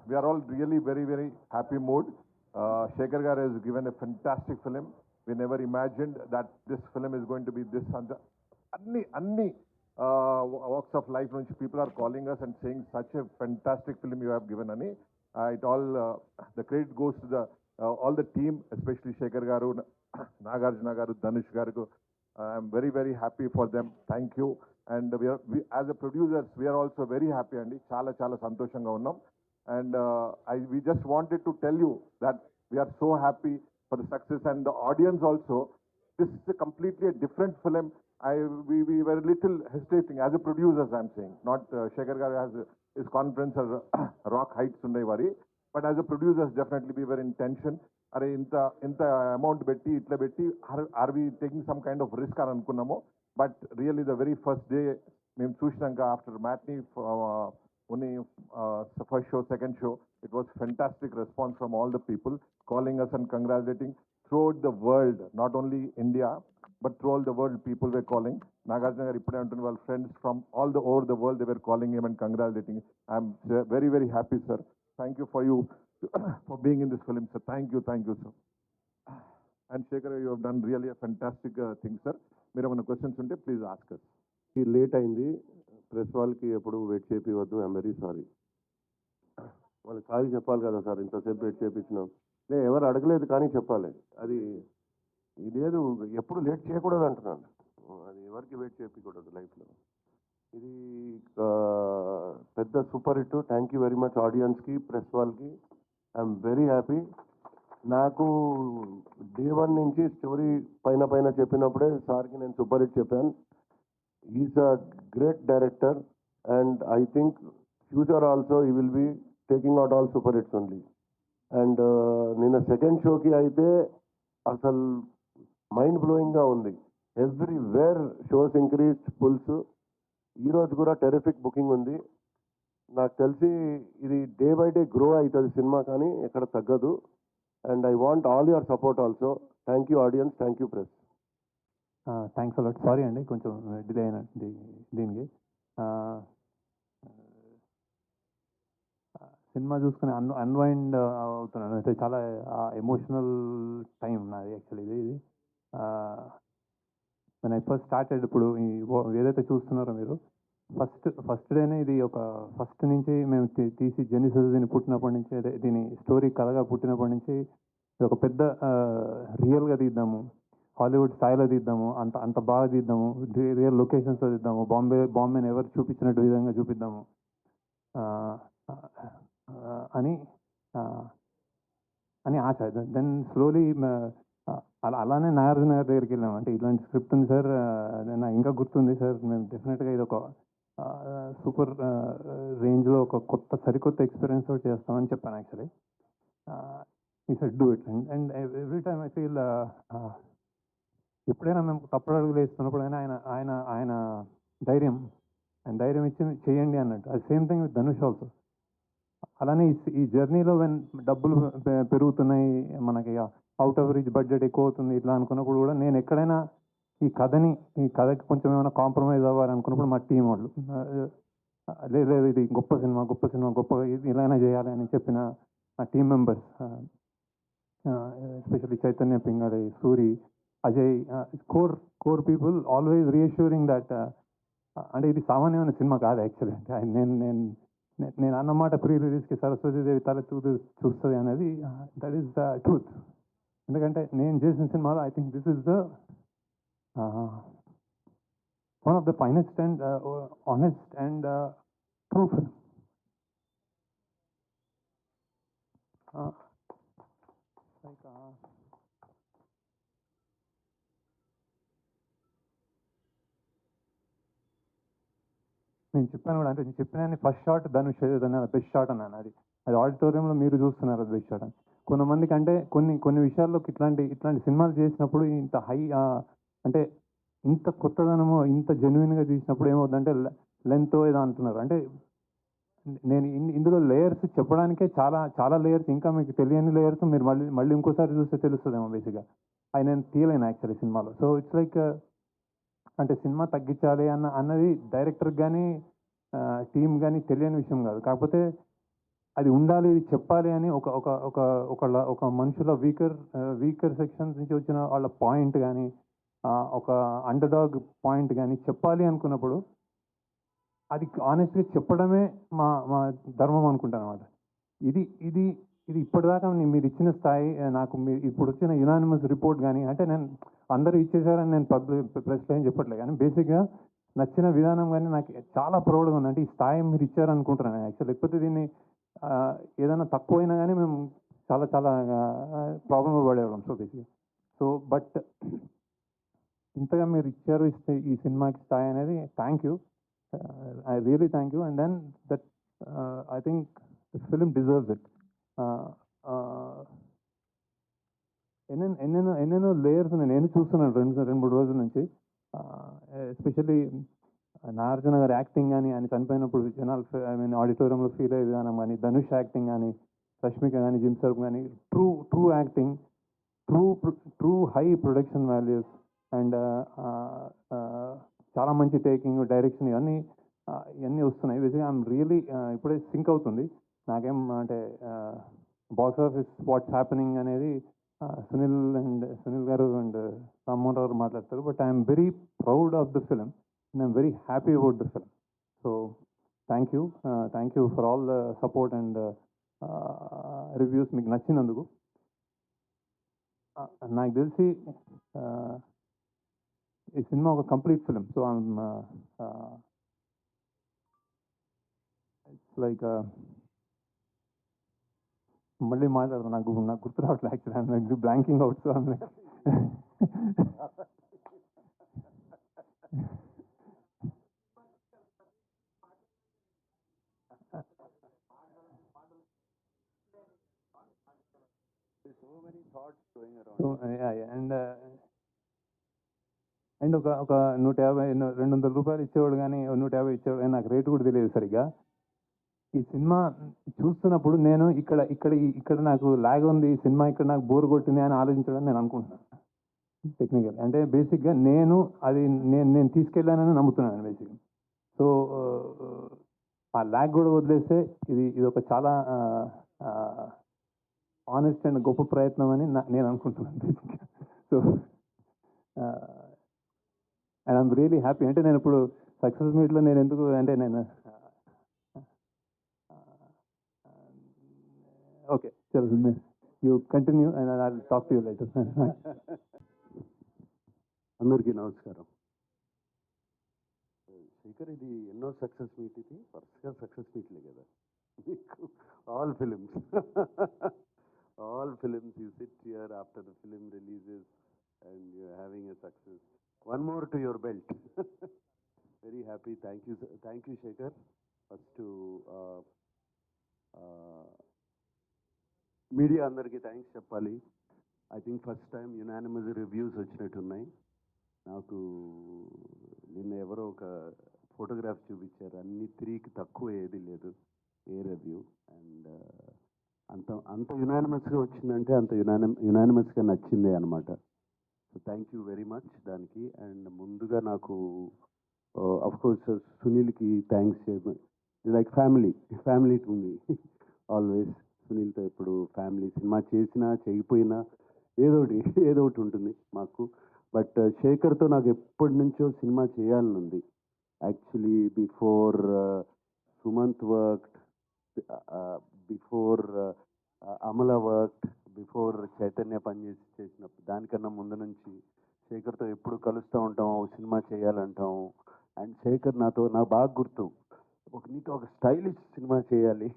We are all really very happy mood. Shekhar Garu has given a fantastic film. We never imagined that this film is going to be this. Anni walks of life, people are calling us and saying such a fantastic film you have given, Ani. The credit goes to the all the team, especially Shekhar Garu, Nagarjuna Garu, Dhanush Garu. I'm very happy for them. Thank you. And we as a producers, we are also very happy, Andy. Chala santoshanga unnam. And we just wanted to tell you that we are so happy for the success and the audience also. This is a completely different film. We were a little hesitating as a producers, I'm saying. Not Shekhar Garu has his conference or rock heights undai vari. But as a producers, definitely we were in tension. Are inta amount betti, itla betti, are we taking some kind of risk ar anukunnamo? But really the very first day, మేము చూసినాక after matinee, only first show, second show, it was fantastic response from all the people calling us and congratulating throughout the world, not only India, but throughout the world people were calling. Nagarjuna garu ippude antunna వాళ్ళ friends from all the over the world, they were calling him and congratulating. I'm very happy, sir. Thank you for for being in this film, sir. Thank you, sir. And Shekhar, you have done really a fantastic thing, sir. మీరు ఏమైనా questions ఉంటే please ask us. ఈ late అయింది, press వాళ్ళకి ఎప్పుడు wait చేపివద్దు. I'm very sorry. వాళ్ళకి sorry చెప్పాలి కదా సార్, ఇంతసేపు వెయిట్ చేపించినాం. ఎవరు అడగలేదు కానీ చెప్పాలి. అది ఇదేదో ఎప్పుడు లేట్ చేయకూడదు అంటున్నాను. అది ఎవరికి వెయిట్ చేయకూడదు లైఫ్లో. ఇది పెద్ద super hit. Thank you very much ఆడియన్స్కి, ప్రెస్ వాళ్ళకి. I'm very happy. నాకు డే 1 నుంచి స్టోరీ పైన చెప్పినప్పుడే సార్కి నేను సూపర్ హిట్ చెప్పాను. Is a great director and I think future also he will be taking out all super hits only. And నిన్న సెకండ్ షోకి అయితే అసలు మైండ్ బ్లోయింగ్గా ఉంది. Everywhere shows increase fulls. ఈరోజు కూడా టెరిఫిక్ బుకింగ్ ఉంది. నాకు తెలిసి ఇది డే బై డే గ్రో అవుతుంది సినిమా, కానీ ఎక్కడ తగ్గదు. And I want all your support also. Thank you audience, thank you press. Thanks a lot. Sorry అండి కొంచెం డిలే అయిన దీనికి. సినిమా చూసుకుని అన్వైండ్ అవుతున్నాను. అయితే చాలా ఎమోషనల్ టైం నాది యాక్చువల్లీ ఇది. when I ఫస్ట్ స్టార్టెడ్, ఇప్పుడు ఏదైతే చూస్తున్నారో మీరు, ఫస్ట్ డేనే ఇది ఒక ఫస్ట్ నుంచి మేము తీసి జెనిసిస్ దీన్ని పుట్టినప్పటి నుంచి, అదే దీని స్టోరీ కథగా పుట్టినప్పటి నుంచి ఇది ఒక పెద్ద రియల్గా తీద్దాము, హాలీవుడ్ స్థాయిలో తీద్దాము, అంత బాగా తీద్దాము, రియల్ లొకేషన్స్లో తీద్దాము, బాంబేని ఎవరు చూపించినట్టు విధంగా చూపిద్దాము అని అని ఆశ. దెన్ స్లోలీ అలానే నాగార్జున గారి దగ్గరికి వెళ్ళాము. అంటే ఇలాంటి స్క్రిప్ట్ ఉంది సార్, నాకు ఇంకా గుర్తుంది సార్, మేము డెఫినెట్గా ఇది ఒక సూపర్ రేంజ్లో ఒక సరికొత్త ఎక్స్పీరియన్స్ తోటి చేస్తామని చెప్పాను యాక్చువల్లీ. ఈ said do it. And every time I feel, ఎప్పుడైనా మేము తప్పుడు అడుగులు వేస్తున్నప్పుడైనా ఆయన ఆయన ఆయన ధైర్యం ఇచ్చి చేయండి అన్నట్టు. అది same thing with Dhanush also. అలానే ఈ జర్నీలో డబ్బులు పెరుగుతున్నాయి, మనకి అవుట్ ఆఫ్ రీచ్ బడ్జెట్ ఎక్కువ అవుతుంది ఇట్లా అనుకున్నప్పుడు కూడా, నేను ఎక్కడైనా ఈ కథకి కొంచెం ఏమైనా కాంప్రమైజ్ అవ్వాలనుకున్నప్పుడు మా టీం వాళ్ళు, లేదు ఇది గొప్ప సినిమా ఇలానే చేయాలి అని చెప్పిన నా team members, especially Chaitanya Pingali, Suri, Ajay, core people always reassuring that, అంటే ఇది సామాన్యమైన సినిమా కాదు యాక్చువల్లీ. అంటే నేను అన్నమాట ప్రీ రిలీజ్కి సరస్వతీదేవి తల చూస్తుంది అనేది, దట్ ఈస్ ద ట్రూత్. ఎందుకంటే నేను చేసిన సినిమాలో I think this is the one of the finest and honest and true film. నేను చెప్పాను కూడా, అంటే నేను చెప్పిన first shot Dhanush best shot అన్నాను. అది ఆడిటోరియంలో మీరు చూస్తున్నారు, అది బెస్ట్ షాట్ అని. కొంతమందికి అంటే కొన్ని విషయాల్లో ఇట్లాంటి సినిమాలు చేసినప్పుడు ఇంత హై, అంటే ఇంత కొత్తదనము, ఇంత జెన్యున్గా తీసినప్పుడు ఏమవుతుందంటే లెంత్ ఏదో అంటున్నారు. అంటే నేను ఇందులో లేయర్స్ చెప్పడానికే చాలా చాలా లేయర్స్, ఇంకా మీకు తెలియని లేయర్స్ మీరు మళ్ళీ ఇంకోసారి చూస్తే తెలుస్తుందేమో బేసిక్గా. అవి నేను తీయలేను యాక్చువల్లీ సినిమాలో. సో ఇట్స్ లైక్, అంటే సినిమా తగ్గించాలి అన్నది డైరెక్టర్కి కానీ టీం కానీ తెలియని విషయం కాదు. కాకపోతే అది ఉండాలి, ఇది చెప్పాలి అని ఒక మనుషుల వీకర్ సెక్షన్స్ నుంచి వచ్చిన వాళ్ళ పాయింట్ కానీ, ఒక అండర్ డాగ్ పాయింట్ కానీ చెప్పాలి అనుకున్నప్పుడు, అది ఆనెస్ట్గా చెప్పడమే మా ధర్మం అనుకుంటాను అనమాట. ఇది ఇప్పటిదాకా మీరు ఇచ్చిన స్థాయి, నాకు మీరు ఇప్పుడు వచ్చిన యునానిమస్ రిపోర్ట్ కానీ, అంటే నేను అందరూ ఇచ్చేసారని నేను ప్రెస్లో ఏం చెప్పట్లేదు, కానీ బేసిక్గా నచ్చిన విధానం కానీ నాకు చాలా ప్రౌడ్గా ఉంది. అంటే ఈ స్థాయి మీరు ఇచ్చారనుకుంటున్నాను యాక్చువల్. లేకపోతే దీన్ని ఏదైనా తక్కువైనా కానీ మేము చాలా చాలా ప్రాబ్లంలో పడేవాళ్ళం. సో బేసిక్గా బట్ ఇంతగా మీరు ఇస్తే ఈ సినిమాకి స్థాయి అనేది, thank you, I really thank you. And then that I think the film deserves it. ఎన్నెన్నో లేయర్స్ నేను చూస్తున్నాను రెండు మూడు రోజుల నుంచి. ఎస్పెషల్లీ నాగార్జున గారి యాక్టింగ్ కానీ, ఆయన చనిపోయినప్పుడు జనాలు ఆడిటోరియంలో ఫీల్ అయ్యే విధానం కానీ, ధనుష్ యాక్టింగ్ కానీ, రష్మిక కానీ, జిమ్ సర్ఫ్ కానీ, true acting, true high production values, and చాలా మంచి టేకింగ్, డైరెక్షన్, ఇవన్నీ వస్తున్నాయి. బేసిక్గా ఐఎమ్ రియలీ ఇప్పుడే సింక్ అవుతుంది నాకేం, అంటే బాక్స్ ఆఫీస్ వాట్స్ హ్యాపెనింగ్ అనేది సునీల్ గారు అండ్ రామ్మోహన్ రావు మాట్లాడతారు. But I'm very proud of the film and I'm very happy about the film. So thank you for all the support and reviews మీకు నచ్చినందుకు. నాకు తెలిసి ఈ సినిమా ఒక complete film. So it's like, మళ్ళీ మాట్లాడదాం, నాకు గుర్తు రావట్లేదు actually, blanking out. So and ఒక 150 200 రూపాయలు ఇచ్చేవాడు కానీ 150 ఇచ్చేవాడు కానీ నాకు రేటు కూడా తెలియదు సరిగ్గా. ఈ సినిమా చూస్తున్నప్పుడు నేను ఇక్కడ నాకు లాగ్ ఉంది, ఈ సినిమా ఇక్కడ నాకు బోర్ కొట్టింది అని ఆలోచించడం నేను అనుకుంటున్నాను. టెక్నికల్ అంటే బేసిక్గా నేను తీసుకెళ్ళానని నమ్ముతున్నాను బేసిక్గా. సో ఆ ల్యాగ్ కూడా వదిలేస్తే ఇది ఒక చాలా ఆనెస్ట్ అండ్ గొప్ప ప్రయత్నం అని నేను అనుకుంటున్నాను బేసిక్గా. So and I'm really happy. అంటే నేను ఇప్పుడు సక్సెస్ మీట్లో నేను ఎందుకు అంటే నేను ఓకే చలో you continue and I will talk to you lighter. అందరికీ నమస్కారం. శేఖర్, ఇది ఎన్నో సక్సెస్ మీట్? ఇది వరుసగా సక్సెస్ మీట్లే కదా మీకు. All films you sit here after the film releases and you having a success. One more to your belt. Very happy. Thank you Shekhar. First media అందరికీ థ్యాంక్స్ చెప్పాలి. I think first time unanimous reviews వచ్చినట్టున్నాయి. నాకు నిన్న ఎవరో ఒక photograph చూపించారు, అన్ని 3కి తక్కువ ఏది లేదు ఏ రివ్యూ. అండ్ అంత యునానిమస్గా వచ్చిందంటే అంత యునానిమస్గా నచ్చిందే అనమాట. So thank you very much దానికి. అండ్ ముందుగా నాకు అఫ్కోర్స్ సునీల్కి thanks. Like family to me always. సునీల్తో ఎప్పుడు ఫ్యామిలీ. సినిమా చేసినా చేయకపోయినా ఏదో ఒకటి ఉంటుంది మాకు. బట్ శేఖర్తో నాకు ఎప్పటి నుంచో సినిమా చేయాలని ఉంది. Actually before Sumanth worked, before Amala worked, before Chaitanya చేసినప్పుడు దానికన్నా ముందు నుంచి శేఖర్తో ఎప్పుడు కలుస్తూ ఉంటాం, సినిమా చేయాలంటాం. అండ్ శేఖర్ నాకు బాగా గుర్తు, నీతో ఒక స్టైలిష్ సినిమా చేయాలి,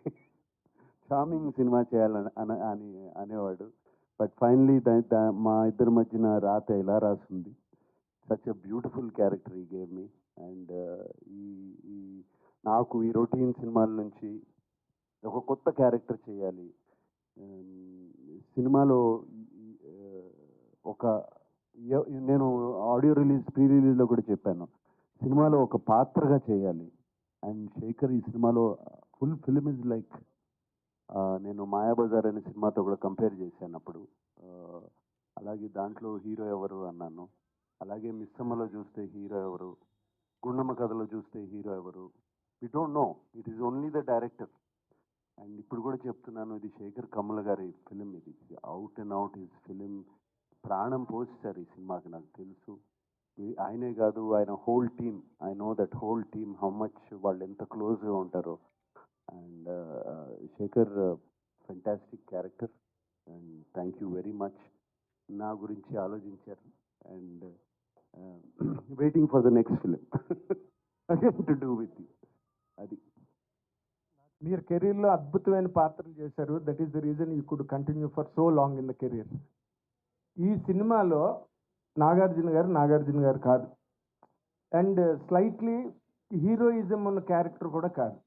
చార్మింగ్ సినిమా చేయాలని అనేవాడు. బట్ ఫైనలీ మా ఇద్దరి మధ్యన రాత ఎలా రాసింది. సచ్ ఎ బ్యూటిఫుల్ క్యారెక్టర్ ఈ గేమ్ మీ. అండ్ నాకు ఈ రొటీన్ సినిమాల నుంచి ఒక కొత్త క్యారెక్టర్ చేయాలి సినిమాలో. నేను ఆడియో ప్రీ రిలీజ్లో కూడా చెప్పాను, సినిమాలో ఒక పాత్రగా చేయాలి. అండ్ శేఖర్ ఈ సినిమాలో ఫుల్ ఫిలిం ఇస్ లైక్, నేను మాయాబజార్ అనే సినిమాతో కూడా కంపేర్ చేశాను అప్పుడు. అలాగే దాంట్లో హీరో ఎవరు అన్నాను. అలాగే మిస్సమ్మలో చూస్తే హీరో ఎవరు, గుండమ్మ కథలో చూస్తే హీరో ఎవరు, we don't know. It is only the director. And ఇప్పుడు కూడా చెప్తున్నాను, ఇది శేఖర్ కమ్ముల గారి ఫిలిం. ఇది out and out his film. ప్రాణం పోస్తారు ఈ సినిమాకి, నాకు తెలుసు. ఆయనే కాదు, ఆయన whole team, I know that whole team how much వాళ్ళు ఎంత క్లోజ్గా ఉంటారో. And Shekhar fantastic character. And thank you very much. నా గురించి ఆలోచించారు. And waiting for the next film again to do with you. అది మీరు కెరీర్లో అద్భుతమైన పాత్రలు చేశారు. That is the reason you could continue for so long in the career. ఈ సినిమాలో నాగార్జున గారు కాదు. అండ్ స్లైట్లీ హీరోయిజం ఉన్న క్యారెక్టర్ కూడా కాదు.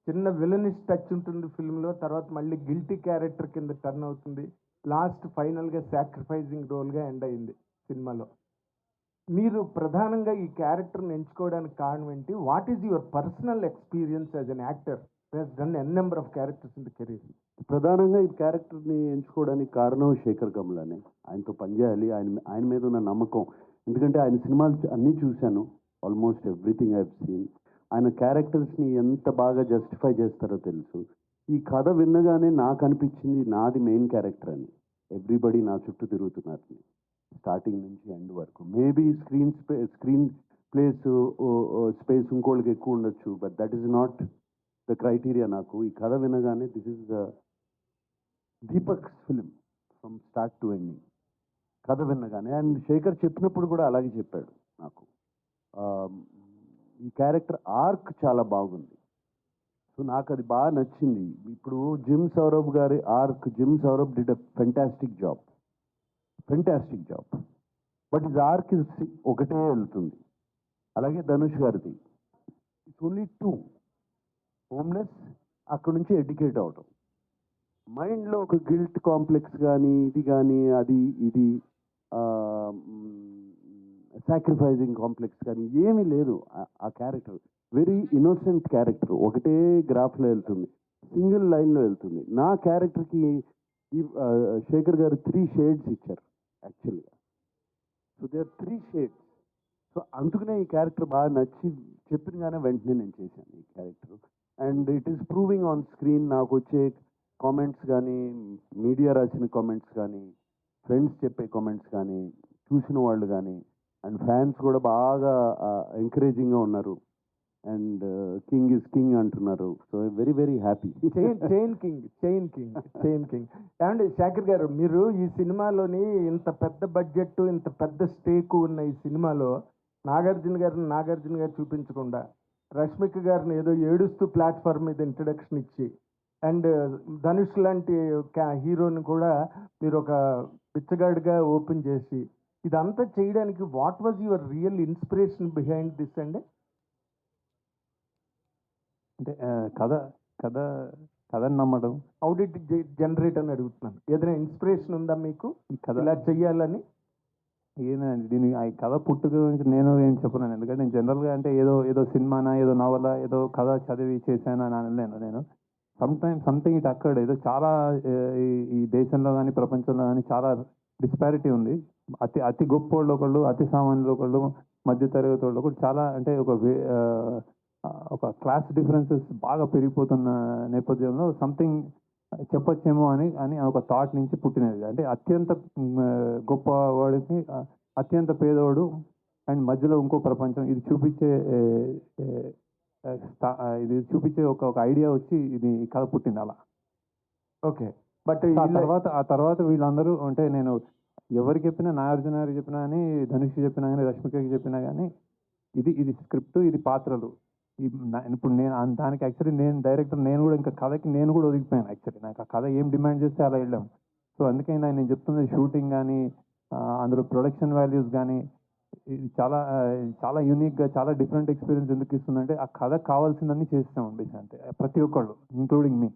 చిన్న విలనిష్ టచ్ ఉంటుంది ఫిల్మ్లో, తర్వాత మళ్ళీ గిల్టీ క్యారెక్టర్ కింద టర్న్ అవుతుంది. లాస్ట్ ఫైనల్గా సాక్రిఫైజింగ్ రోల్గా ఎండ్ అయింది సినిమాలో. మీరు ప్రధానంగా ఈ క్యారెక్టర్ని ఎంచుకోవడానికి కారణం ఏంటి? What is your personal experience as an actor who has done N number of characters in the career? ప్రధానంగా ఈ క్యారెక్టర్ని ఎంచుకోవడానికి కారణం శేఖర్ కమ్ములనే. ఆయనతో పనిచేయాలి, ఆయన మీద ఉన్న నమ్మకం. ఎందుకంటే ఆయన సినిమాలు అన్నీ చూశాను, almost everything I have seen. ఆయన క్యారెక్టర్స్ని ఎంత బాగా జస్టిఫై చేస్తారో తెలుసు. ఈ కథ విన్నగానే నాకు అనిపించింది నాది మెయిన్ క్యారెక్టర్ అని. ఎవ్రీబడి నా చుట్టూ తిరుగుతున్నారు స్టార్టింగ్ నుంచి ఎండ్ వరకు. మేబీ స్క్రీన్ స్పేస్ ఇంకోళ్ళకి ఎక్కువ ఉండొచ్చు, but that is not the criteria. నాకు ఈ కథ వినగానే this is the Deepak's film from start to ending, కథ విన్నగానే. అండ్ శేఖర్ చెప్పినప్పుడు కూడా అలాగే చెప్పాడు నాకు. ఈ క్యారెక్టర్ ఆర్క్ చాలా బాగుంది. సో నాకు అది బాగా నచ్చింది. ఇప్పుడు జిమ్ సౌరభ్ గారి arc, gym Saurabh did a fantastic job. But ఇది ఆర్క్ ఒకటే వెళ్తుంది. అలాగే ధనుష్ గారిది ఇట్స్ ఓన్లీ 2. హోమ్లెస్, అక్కడ నుంచి ఎడ్యుకేట్ అవటం, మైండ్లో ఒక గిల్ట్ కాంప్లెక్స్ కానీ ఇది కానీ అది ఇది సాక్రిఫైజింగ్ కాంప్లెక్స్ కానీ ఏమీ లేదు ఆ క్యారెక్టర్. వెరీ ఇన్నోసెంట్ క్యారెక్టర్, ఒకటే గ్రాఫ్లో వెళ్తుంది, సింగిల్ లైన్లో వెళ్తుంది. నా క్యారెక్టర్కి శేఖర్ గారు 3 షేడ్స్ ఇచ్చారు యాక్చువల్గా. So they are 3 shades. So అందుకనే ఈ క్యారెక్టర్ బాగా నచ్చి చెప్పినగానే వెంటనే నేను చేశాను ఈ character. And it is proving on screen. నాకు వచ్చే కామెంట్స్ కానీ, మీడియా రాసిన కామెంట్స్ కానీ, ఫ్రెండ్స్ చెప్పే కామెంట్స్ కానీ, చూసిన వాళ్ళు కానీ, అండ్ ఫ్యాన్స్ కూడా బాగా ఎంకరేజింగ్గా ఉన్నారు. అండ్ కింగ్ ఇస్ కింగ్ అంటున్నారు. So very very happy. Chain king. ఏమండి శేఖర్ గారు, మీరు ఈ సినిమాలోని ఇంత పెద్ద బడ్జెట్, ఇంత పెద్ద స్టేక్ ఉన్న ఈ సినిమాలో నాగార్జున గారు చూపించకుండా రష్మిక గారిని ఏదో ఏడుస్తూ ప్లాట్ఫామ్ మీద ఇంట్రడక్షన్ ఇచ్చి, అండ్ ధనుష్ లాంటి హీరోని కూడా మీరు ఒక బిచ్చగాడిగా ఓపెన్ చేసి, ఇదంతా చేయడానికి what was your real inspiration behind this అండి? అంటే కథని నమ్మడం. హౌ డిడ్ జనరేట్ అని అడుగుతున్నాను. ఏదైనా ఇన్స్పిరేషన్ ఉందా మీకు ఈ కథ ఇలా చెయ్యాలని? ఏదండి దీని ఆ కథ పుట్టుక గురించి నేను ఏం చెప్పలేను. ఎందుకంటే నేను జనరల్గా అంటే ఏదో సినిమానా, ఏదో నవలా, ఏదో కథ చదివి చేశాను అని అనలేను నేను. Something it occurred. ఏదో చాలా ఈ దేశంలో కానీ ప్రపంచంలో కానీ చాలా డిస్పారిటీ ఉంది. అతి గొప్ప వాళ్ళు ఒకళ్ళు, అతి సామాన్యులు ఒకళ్ళు, మధ్య తరగతి వాళ్ళు ఒకళ్ళు, చాలా అంటే ఒక క్లాస్ డిఫరెన్సెస్ బాగా పెరిగిపోతున్న నేపథ్యంలో సంథింగ్ చెప్పొచ్చేమో అని ఒక థాట్ నుంచి పుట్టినది. అంటే అత్యంత గొప్పవాడికి అత్యంత పేదవాడు అండ్ మధ్యలో ఇంకో ప్రపంచం, ఇది చూపించే ఒక ఐడియా వచ్చి ఇది కథ పుట్టింది అలా. ఓకే, బట్ ఆ తర్వాత వీళ్ళందరూ అంటే నేను ఎవరికి చెప్పినా, నాగార్జున గారికి చెప్పినా కానీ, ధనుష్ చెప్పినా కానీ, రష్మికకి చెప్పినా కానీ ఇది స్క్రిప్ట్, ఇది పాత్రలు. ఇప్పుడు నేను దానికి యాక్చువల్లీ నేను డైరెక్టర్, నేను కూడా ఇంకా కథకి నేను కూడా ఒదిగిపోయాను. యాక్చువల్లీ నాకు ఆ కథ ఏం డిమాండ్ చేస్తే అలా వెళ్ళాం. సో అందుకే నేను చెప్తుంది షూటింగ్ కానీ, అందులో ప్రొడక్షన్ వాల్యూస్ కానీ, ఇది చాలా యూనిక్గా, చాలా డిఫరెంట్ ఎక్స్పీరియన్స్ ఎందుకు ఇస్తుందంటే ఆ కథ కావాల్సిందన్నీ చేస్తాం అనిపించి, అంటే ప్రతి ఒక్కళ్ళు ఇంక్లూడింగ్ మీ.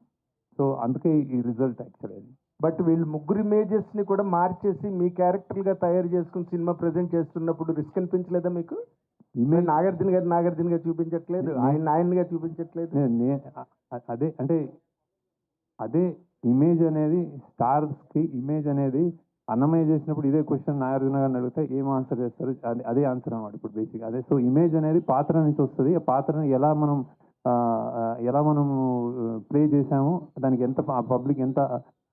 సో అందుకే ఈ రిజల్ట్ యాక్చువల్లీ. బట్ వీళ్ళు ముగ్గురు ఇమేజెస్ ని కూడా మార్చేసి మీ క్యారెక్టర్ గా తయారు చేసుకుని సినిమా ప్రెజెంట్ చేస్తున్నప్పుడు రిస్క్ అనిపించలేదా మీకు? నాగార్జున గారు చూపించట్లేదు, ఆయనగా చూపించట్లేదు. అదే అంటే అదే ఇమేజ్ అనేది, స్టార్స్ కి ఇమేజ్ అనేది అన్నమయ్య చేసినప్పుడు ఇదే క్వశ్చన్ నాగార్జున గారిని అడిగితే ఏం ఆన్సర్ చేస్తారు, అదే ఆన్సర్ అనమాట ఇప్పుడు బేసిక్ అదే. సో ఇమేజ్ అనేది పాత్ర నుంచి వస్తుంది. ఆ పాత్రని ఎలా మనం ప్లే చేసాము, దానికి ఎంత పబ్లిక్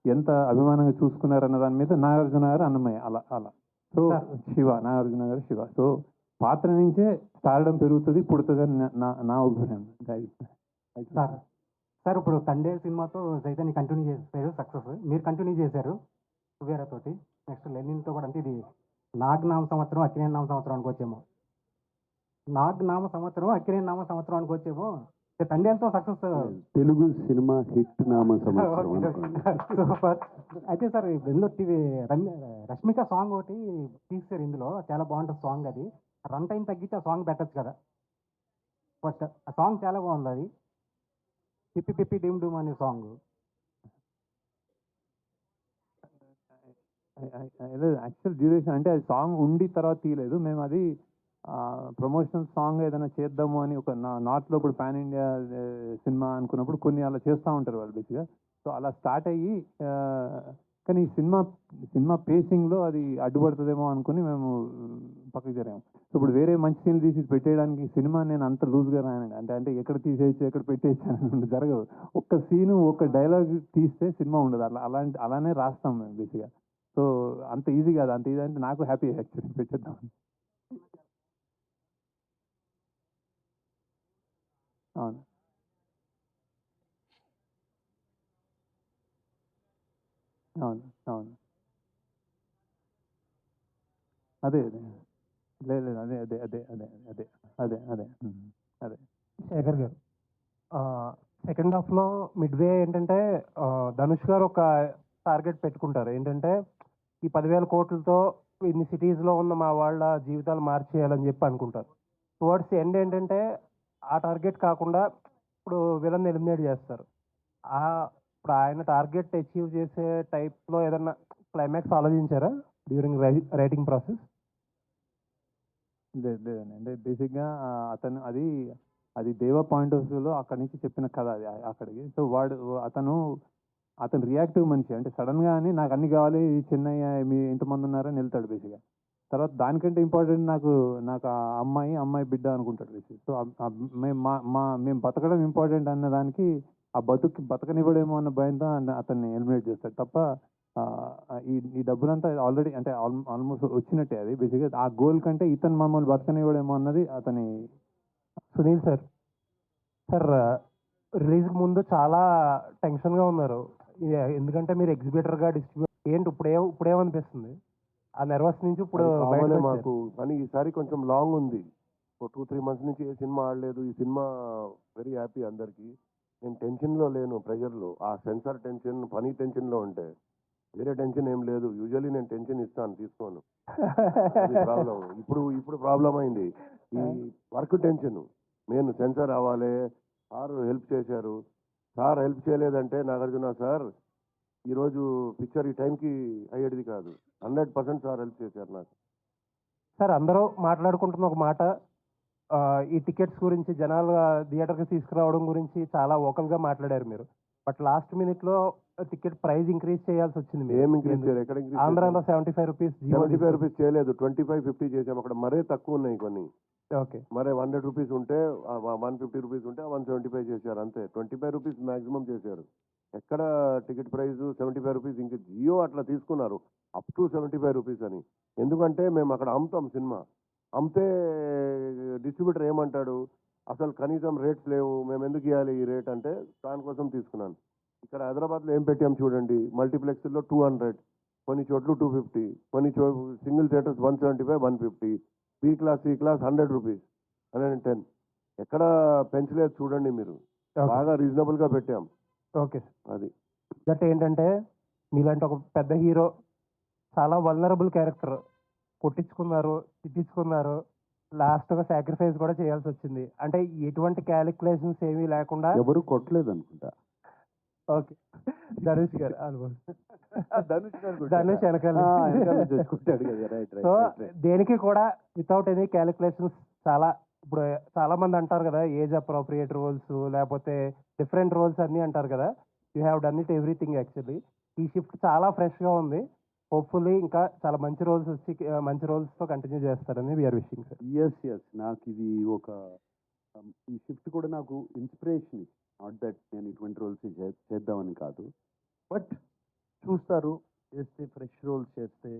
ఎంత అభిమానంగా చూసుకున్నారు అన్న దాని మీద నాగార్జున గారు, అన్నమయ్య అలా. సో నాగార్జున గారు శివ. సో పాత్ర నుంచే స్టార్డమ్ పెరుగుతుంది, పుడుతుంది అని నా ఒపీనియన్. సార్ ఇప్పుడు తండే సినిమాతో చైతన్య కంటిన్యూ చేశారు, సక్సెస్ మీరు కంటిన్యూ చేశారు కుబేరాతోటి. నెక్స్ట్ లెనిన్తో కూడా, అంటే ఇది నామ సంవత్సరం అక్కినేని నామ సంవత్సరం అనుకోవచ్చేమో. నామ సంవత్సరం అక్కినేని నామ సంవత్సరం అనుకోవచ్చేమో. తండేలతో సక్సెస్ తెలుగు సినిమా హిట్ నామ సంవత్సరం. సూపర్. అయితే సార్ ఇందులో రష్మిక సాంగ్ ఒకటి తీసారు, ఇందులో చాలా బాగుంటుంది సాంగ్. అది రన్ టైం తగ్గించి ఆ సాంగ్ పెట్టచ్చు కదా. ఫస్ట్ ఆ సాంగ్ చాలా బాగుంది. అది పిప్పి పిప్పి డిమ్ డూమ్ అనే సాంగ్. యాక్చువల్ డ్యూరేషన్ అంటే అది సాంగ్ ఉండి తర్వాత తీయలేదు మేము. అది ప్రమోషనల్ సాంగ్ ఏదైనా చేద్దాము అని ఒక నార్త్లో ఇప్పుడు పాన్ ఇండియా సినిమా అనుకున్నప్పుడు కొన్ని అలా చేస్తూ ఉంటారు వాళ్ళు బేసిక్గా. సో అలా స్టార్ట్ అయ్యి కానీ సినిమా పేసింగ్లో అది అడ్డుపడుతుందేమో అనుకుని మేము పక్కకి జరిగాము. సో ఇప్పుడు వేరే మంచి సీన్లు తీసి పెట్టేయడానికి సినిమా నేను అంత లూజ్గా రాయనండి. అంటే ఎక్కడ తీసేయచ్చు, ఎక్కడ పెట్టేయచ్చు అని జరగదు. ఒక్క సీను, ఒక డైలాగ్ తీస్తే సినిమా ఉండదు. అలానే రాస్తాం మేము బేసిక్గా. సో అంత ఈజీ కాదు. అంత ఈజీ అంటే నాకు హ్యాపీ యాక్చువల్లీ పెట్టేద్దాం. అవును అవును అవును అదే లేదు అదే అదే అదే అదే అదే అదే అదే అదే. శేఖర్ గారు, సెకండ్ హాఫ్లో మిడ్వే ఏంటంటే ధనుష్ గారు ఒక టార్గెట్ పెట్టుకుంటారు. ఏంటంటే ఈ 10,000 కోట్లతో ఇన్ని సిటీస్లో ఉన్న మా వాళ్ళ జీవితాలు మార్చేయాలని చెప్పి అనుకుంటారు. టువర్డ్స్ ఎండ్ ఏంటంటే ఆ టార్గెట్ కాకుండా ఇప్పుడు విలన్ ఎలిమినేట్ చేస్తారు. ఇప్పుడు ఆయన టార్గెట్ అచీవ్ చేసే టైప్లో ఏదన్నా క్లైమాక్స్ ఆలోచించారా డ్యూరింగ్ రైటింగ్ ప్రాసెస్? లేదండి అంటే బేసిక్గా అతను అది దేవ పాయింట్ ఆఫ్ వ్యూలో అక్కడి నుంచి చెప్పిన కథ అది అక్కడికి. సో అతను రియాక్టివ్ మనిషి, అంటే సడన్గా అని నాకు అన్ని కావాలి చెన్నై మీ ఇంతమంది ఉన్నారని వెళ్తాడు బేసిక్గా. తర్వాత దానికంటే ఇంపార్టెంట్ నాకు ఆ అమ్మాయి బిడ్డ అనుకుంటాడు బేసిక్. సో మేము బతకడం ఇంపార్టెంట్ అన్న దానికి ఆ బతకనివ్వడేమో అన్న భయంతో అతన్ని ఎలిమినేట్ చేస్తాడు తప్ప ఈ డబ్బులంతా ఆల్రెడీ అంటే ఆల్మోస్ట్ వచ్చినట్టే. అది బేసిక్గా ఆ గోల్ కంటే ఇతను మమ్మల్ని బతకనివ్వడేమో అన్నది అతని. సునీల్ సార్, సార్ రిలీజ్ ముందు చాలా టెన్షన్గా ఉన్నారు. ఎందుకంటే మీరు ఎగ్జిబిటర్గా డిస్ట్రిబ్యూట్ ఏంటి ఇప్పుడేమనిపిస్తుంది? ఆ నర్వస్ నుంచి ఇప్పుడు కామనే మాకు. కానీ ఈసారి కొంచెం లాంగ్ ఉంది. 2-3 months నుంచి ఏ సినిమా ఆడలేదు. ఈ సినిమా వెరీ హ్యాపీ అందరికీ. నేను టెన్షన్లో లేను, ప్రెషర్లో. ఆ సెన్సార్ టెన్షన్, పని టెన్షన్లో ఉంటే వేరే టెన్షన్ ఏం లేదు. యూజువల్లీ నేను టెన్షన్ ఇస్తాను, తీసుకోను. ప్రాబ్లం ఇప్పుడు ప్రాబ్లం అయింది ఈ వర్క్ టెన్షన్. నేను సెన్సార్ అవ్వాలి, సార్ హెల్ప్ చేశారు. సార్ హెల్ప్ చేయలేదంటే నాగార్జున సార్ ఈరోజు పిక్చర్ ఈ టైంకి అయ్యేది కాదు. 100% సార్ హెల్ప్ చేశారు నాకు. సార్ అందరూ మాట్లాడుకుంటున్న ఒక మాట, ఈ టికెట్స్ గురించి జనాలు థియేటర్కి తీసుకురావడం గురించి చాలా ఓకల్గా మాట్లాడారు మీరు. బట్ లాస్ట్ మినిట్లో టికెట్ ప్రైస్ ఇంక్రీజ్ చేయాల్సి వచ్చింది. ఏం ఇంక్రీజ్ చేయలేదు. ఎక్కడ ఇంక్రీజ్? ఆంధ్రాలో 75 రూపీస్. 75 రూపీస్ చేయలేదు, 25-50 చేసాం. అక్కడ మరే తక్కువ ఉన్నాయి కొన్ని. ఓకే, మరే 100 రూపీస్ ఉంటే 150 రూపీస్ ఉంటే 175 చేశారు అంతే. 25 రూపీస్ మాక్సిమం చేశారు. ఎక్కడ టికెట్ ప్రైస్ 75 రూపీస్. ఇంక జియో అట్లా తీసుకున్నారు అప్ టు 75 రూపీస్ అని. ఎందుకంటే మేము అక్కడ అమ్ముతాం సినిమా. అమ్మితే డిస్ట్రిబ్యూటర్ ఏమంటాడు, అసలు కనీసం రేట్స్ లేవు, మేము ఎందుకు ఇవ్వాలి ఈ రేట్ అంటే దానికోసం తీసుకున్నాను. ఇక్కడ హైదరాబాద్లో ఏం పెట్టాం చూడండి, మల్టీప్లెక్స్లో 200, కొన్ని చోట్ల 250, కొన్ని single theatres 175, 150, B class C class 100 rupees, 110. ఎక్కడ పెంచలేదు చూడండి మీరు. బాగా రీజనబుల్గా పెట్టాం. ఓకే. అది దట్ ఏంటంటే మీలాంటి ఒక పెద్ద హీరో చాలా వల్నరబుల్ క్యారెక్టర్ కొట్టించుకున్నారు, తిట్టించుకున్నారు, లాస్ట్గా సాక్రిఫైస్ కూడా చేయాల్సి వచ్చింది. అంటే ఎటువంటి క్యాలిక్యులేషన్స్ ఏమీ లేకుండా. ఎవరు కొట్టలేదు అనుకుంటా. ఓకే, ధనుష్ గారు ధనుష్ వెనకాల చూసుకుంటాడు కదా. రైట్ సో దేనికి కూడా వితౌట్ ఎనీ క్యాలిక్యులేషన్స్. ఇప్పుడు చాలా మంది అంటారు కదా, ఏజ్ అప్రోప్రియేట్ రోల్స్ లేకపోతే డిఫరెంట్ రోల్స్ అన్నీ అంటారు కదా. You have done it everything actually. ఈ షిఫ్ట్ చాలా ఫ్రెష్గా ఉంది. హోప్ఫుల్లీ ఇంకా చాలా మంచి రోల్స్ వచ్చి మంచి రోల్స్తో కంటిన్యూ చేస్తారని వీఆర్ విషింగ్ సార్. ఎస్ నాకు ఇది ఒక ఈ షిఫ్ట్ కూడా నాకు ఇన్స్పిరేషన్. నాట్ దట్ నేను ఇటువంటి రోల్స్ చేద్దామని కాదు, బట్ చూస్తారు చేస్తే ఫ్రెష్ రోల్స్ చేస్తే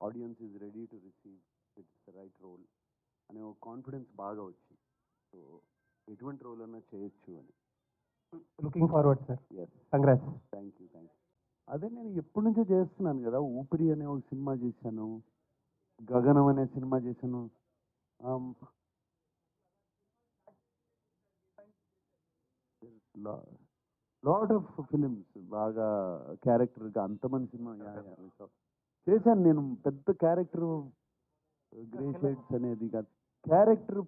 audience is ready to receive it's the right role అనే ఒక కాన్ఫిడెన్స్ బాగా వచ్చింది. సో ఎటువంటి రోల్ అన్నా చేయొచ్చు అని. Looking forward sir. Yes, congrats. Thank you. అదే నేను ఎప్పటి నుంచో చేస్తున్నాను కదా. ఊపిరి అనే ఒక సినిమా చేశాను, గగనం అనే సినిమా చేశాను. లాట్ ఆఫ్ ఫిలిమ్స్ బాగా క్యారెక్టర్గా అంతమంది సినిమా చేశాను నేను. పెద్ద క్యారెక్టర్ గ్రే షేడ్స్ అనేది కాదు, క్యారెక్టర్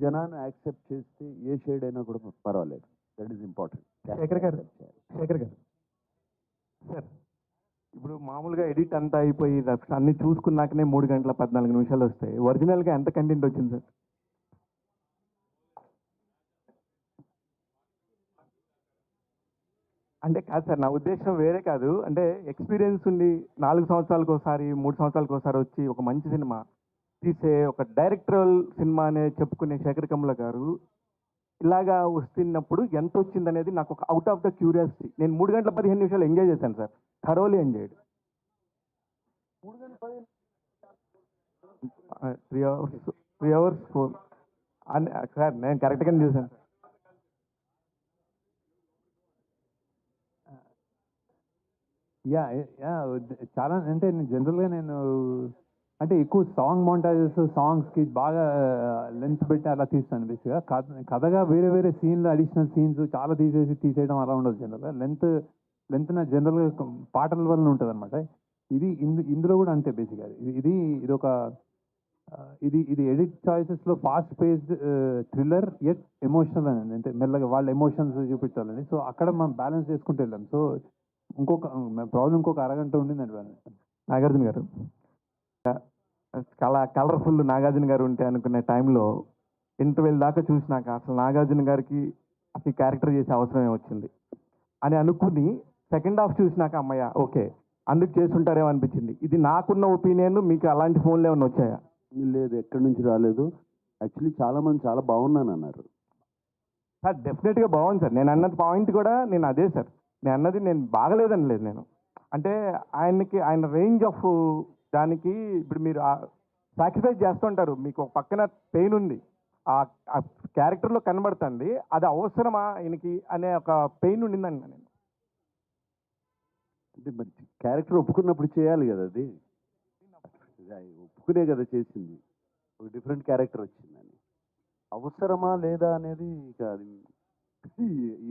జనాన్ని యాక్సెప్ట్ చేస్తే ఏ షేడ్ అయినా కూడా పర్వాలేదు. That is important. శేఖర్ గారు సార్, ఇప్పుడు మామూలుగా ఎడిట్ అంతా అయిపోయి అన్ని చూసుకున్నాకనే 3 గంటల 14 నిమిషాలు వస్తాయి. ఒరిజినల్గా ఎంత కంటెంట్ వచ్చింది సార్? అంటే కాదు సార్, నా ఉద్దేశం వేరే కాదు. అంటే ఎక్స్పీరియన్స్ ఉండి 4 సంవత్సరాలకు ఒకసారి 3 సంవత్సరాలకు ఒకసారి వచ్చి ఒక మంచి సినిమా తీసే ఒక డైరెక్టరల్ సినిమా అనే చెప్పుకునే శేఖర్ కమ్ముల గారు ఇలాగా వస్తున్నప్పుడు ఎంత వచ్చింది అనేది నాకు ఒక అవుట్ ఆఫ్ ద క్యూరియాసిటీ. నేను 3 గంటల 15 నిమిషాలు ఎంజాయ్ చేశాను sir, thoroughly enjoyed. 3 hours sir, నేను కరెక్ట్గానే చూసాను. యా చాలా అంటే జనరల్గా నేను అంటే ఎక్కువ సాంగ్ మౌంటాజెస్ సాంగ్స్కి బాగా లెంత్ పెట్టి అలా తీస్తాను. బేసిక్గా కథగా వేరే వేరే సీన్లు అడిషనల్ సీన్స్ చాలా తీసేయడం అలా ఉండదు. జనరల్గా లెంత్ నా జనరల్గా పాటల వల్ల ఉంటుంది అనమాట. ఇందులో కూడా అంతే బేసిక్గా. ఇది ఒక ఇది ఎడిట్ చాయిసెస్లో fast paced thriller at emotional అని, అంటే మెల్లగా వాళ్ళ ఎమోషన్స్ చూపించాలని. సో అక్కడ మనం బ్యాలెన్స్ చేసుకుంటూ వెళ్ళాం. సో ఇంకొక అరగంట ఉండిందండి. నాగార్జున గారు, చాలా కలర్ఫుల్ నాగార్జున గారు ఉంటే అనుకునే టైంలో ఇంటర్వెల్ దాకా చూసినాక అసలు నాగార్జున గారికి అసలు క్యారెక్టర్ చేసే అవసరమే వచ్చింది అని అనుకుని సెకండ్ హాఫ్ చూసినాక అమ్మయ్య ఓకే అందుకు చేస్తుంటారేమో అనిపించింది. ఇది నాకున్న ఒపీనియన్. మీకు అలాంటి ఫోన్లు ఏమైనా వచ్చాయా? లేదు, ఎక్కడి నుంచి రాలేదు. యాక్చువల్లీ చాలా మంది చాలా బాగున్నాను అన్నారు. సార్ డెఫినెట్గా బాగుంది సార్. నేను అన్నది పాయింట్ కూడా నేను అదే సార్. నేను అన్నది నేను బాగలేదని లేదు. నేను అంటే ఆయన రేంజ్ ఆఫ్ దానికి ఇప్పుడు మీరు సాక్రిఫైస్ చేస్తుంటారు. మీకు ఒక పక్కన పెయిన్ ఉంది, ఆ క్యారెక్టర్లో కనబడుతుంది. అది అవసరమా ఆయనకి అనే ఒక పెయిన్ ఉండిందండి నేను. అంటే మరి క్యారెక్టర్ ఒప్పుకున్నప్పుడు చేయాలి కదా, అది ఒప్పుకునే కదా చేసింది. ఒక డిఫరెంట్ క్యారెక్టర్ వచ్చిందని అవసరమా లేదా అనేది ఇక అది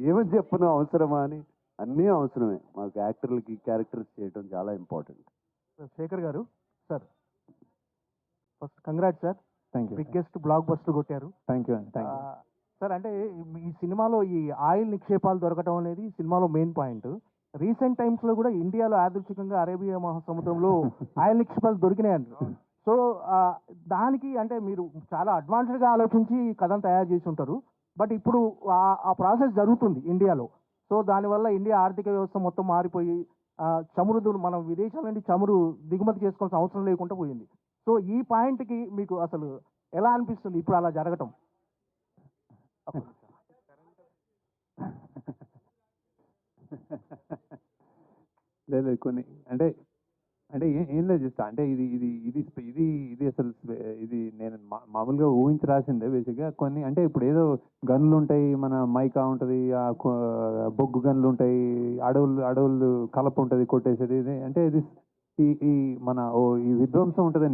ఏమని చెప్పను. అవసరమా అని అన్నీ అవసరమే. మాకు యాక్టర్లకి క్యారెక్టర్స్ చేయడం చాలా ఇంపార్టెంట్. శేఖర్ గారు sir, first congrats sir. Thank you. Biggest block buster కొట్టారు. థ్యాంక్ యూ అండి. Thank you. సార్ అంటే ఈ సినిమాలో ఈ ఆయిల్ నిక్షేపాలు దొరకడం అనేది సినిమాలో మెయిన్ పాయింట్. రీసెంట్ టైమ్స్లో కూడా ఇండియాలో యాదృచ్ఛికంగా అరేబియా మహాసముద్రంలో ఆయిల్ నిక్షేపాలు దొరికినాయండి. సో దానికి అంటే మీరు చాలా అడ్వాన్స్డ్గా ఆలోచించి కథను తయారు చేసి ఉంటారు. బట్ ఇప్పుడు ఆ ప్రాసెస్ జరుగుతుంది ఇండియాలో. సో దానివల్ల ఇండియా ఆర్థిక వ్యవస్థ మొత్తం మారిపోయి చమురు మనం విదేశాల నుండి చమురు దిగుమతి చేసుకోవాల్సిన అవసరం లేకుండా పోయింది. సో ఈ పాయింట్కి మీకు అసలు ఎలా అనిపిస్తుంది ఇప్పుడు అలా జరగటం? లేదు కొన్ని అంటే అంటే ఏం లేదు జస్ట్ అంటే ఇది ఇది ఇది ఇది ఇది అసలు ఇది నేను మామూలుగా ఊహించి రాసిందే బేసిక్గా. కొన్ని అంటే ఇప్పుడు ఏదో గన్లు ఉంటాయి, మన మైకా ఉంటుంది, బొగ్గు గన్లు ఉంటాయి, అడవులు కలప ఉంటుంది కొట్టేసేది. ఇది అంటే ఇది ఈ మన ఈ విధ్వంసం ఉంటుంది,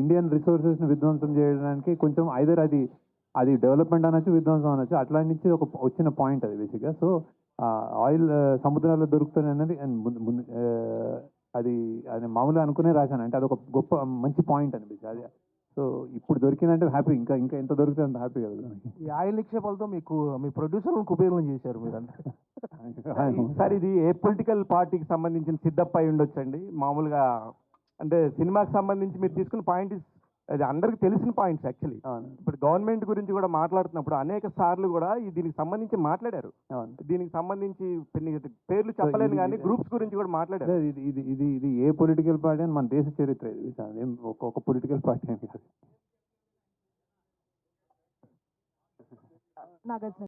ఇండియన్ రిసోర్సెస్ని విధ్వంసం చేయడానికి కొంచెం ఐదర్ అది డెవలప్మెంట్ అనొచ్చు, విధ్వంసం అనొచ్చు, అట్లా నుంచి ఒక వచ్చిన పాయింట్ అది బేసిక్గా. సో ఆయిల్ సముద్రాల్లో దొరుకుతుంది అన్నది ముందు అది మామూలుగా అనుకునే రాశాను. అంటే అది ఒక గొప్ప మంచి పాయింట్ అనిపించింది అది. సో ఇప్పుడు దొరికిందంటే హ్యాపీ. ఇంకా ఇంకా ఎంత దొరికితే అంత హ్యాపీ కదా. ఈ ఆయిల్ నిక్షేపాలతో మీకు మీ ప్రొడ్యూసర్లను కుబేరులను చేశారు మీరంతా. సార్ ఇది ఏ పొలిటికల్ పార్టీకి సంబంధించిన సిద్ధప్ప అయి ఉండొచ్చండి. మామూలుగా అంటే సినిమాకి సంబంధించి మీరు తీసుకున్న పాయింట్ అది అందరికి తెలిసిన పాయింట్స్ యాక్చువల్లీ. ఇప్పుడు గవర్నమెంట్ గురించి కూడా మాట్లాడుతున్నప్పుడు అనేక సార్లు కూడా దీనికి సంబంధించి మాట్లాడారు. దీనికి సంబంధించి పేర్లు చెప్పలేను కానీ గ్రూప్స్ గురించి కూడా మాట్లాడారు. ఇది ఇది ఇది ఇది ఏ పొలిటికల్ పార్టీ అని మన దేశ చరిత్ర ఇది. ఒక పొలిటికల్ పార్టీ అని కాదు.